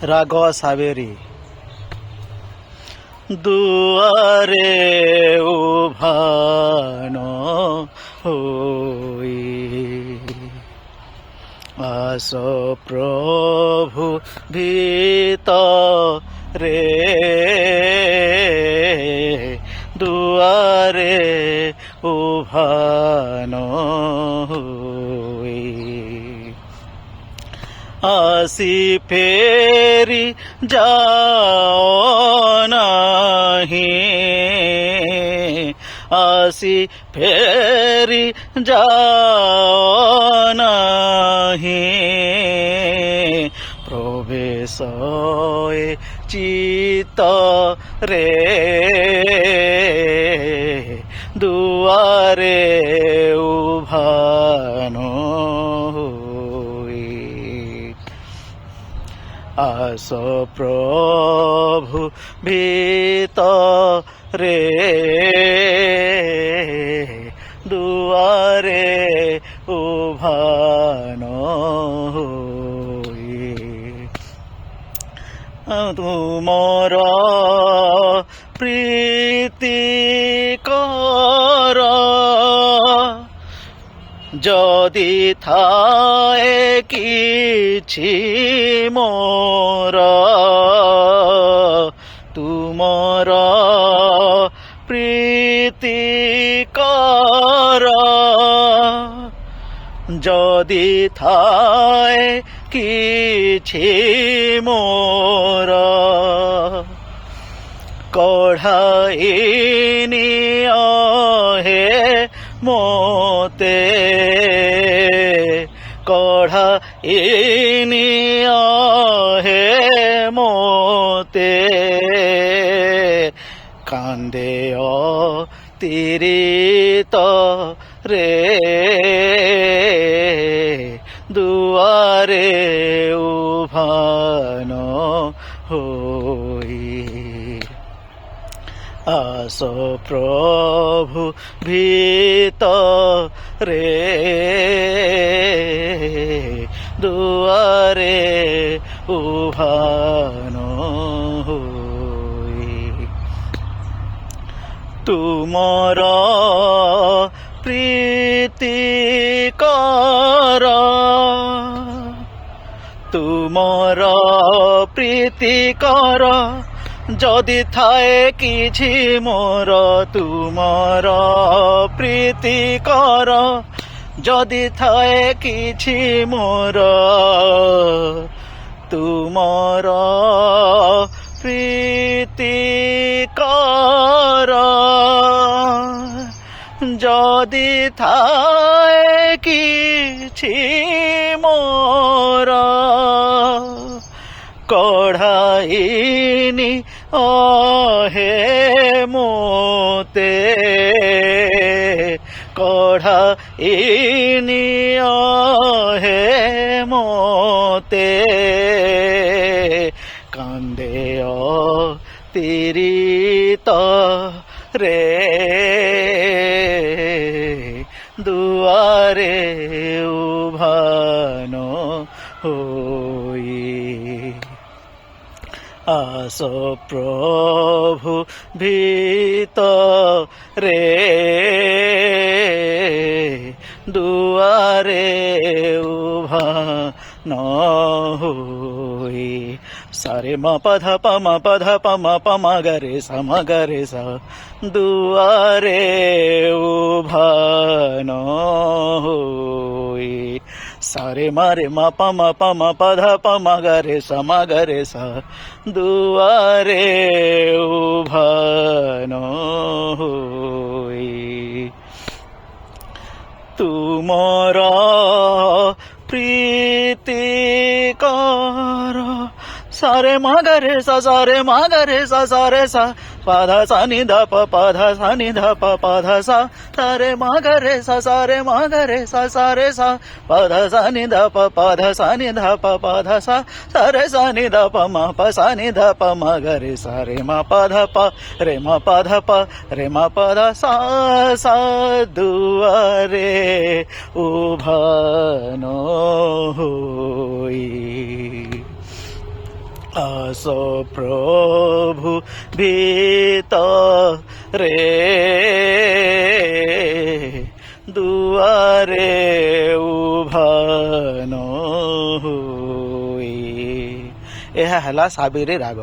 রাগ সাবেরি। দুয়ারে উভানো হই, আস প্রভু ভিতরে, দুয়ারে উভানো হই। আসি ফেরি যাও নাহি, আসি ফেরি যাও নাহি, প্রবেশ চিত রে, দুয়ারে উভানো হই। আস প্রভু ভিতরে, দুয়ারে উভানো হই। তুমর প্রীতি কর, যদি থায় কিছু মোর, তুমর প্রীতি কর, যদি থায় কিছু মোর, কঢ়াইনি হে মোতে, কঢ়াইনি হে মোতে, কান্দে অতিরিত রে, দুয়ারে উভানো হই। আস প্রভু ভিতরে, দুয়ারে উভানো হই। তুমর প্রীতি কর, তুমর প্রীতি কর, যদি থায় কিছু মোর, তুমর প্রীতি কর, যদি থায় কিছু মোর, তুমর প্রীতি কর, যদি থায় কিছু মোর, কঢ়াইনি হে মোতে, কঢ়াইনি হে মোতে, কান্দে অতিরিত রে, দুয়ারে উভানো হই। আস প্রভু ভিতরে, দুয়ারে উভানো হই। সারে মা পধ পমা পধ পমা পমা গরে সমা গরে সা, দুয়ারে উভানো হই। সারে মারে মা পমা পমা পধ পমা গরে সমা গরে সা, দুয়ারে উভানো হই। তুমর প্রীতি কর, সারে মাগরে সা, সারে মাগরে সা, সারে সা, পাধা সা নি ধা প, পাধা সা নি ধা প, পাধা সা, সারে মাগরে সা, সারে মাগরে সা, সারে সা, পাধা সা নি ধা প, পাধা সা নি ধা প, পাধা সা, সারে সা নি ধা প মা প, সা নি ধা প মাগরে সা, রে মা পাধা প, রে মা পাধা প, রে মা পাধা সা, সা, দুয়ারে উভানো হই। আস প্রভু ভিতরে দুয়ারে উভান ହୋଇ। ଏହା ହେଲା ସାବିରି ରାଗ।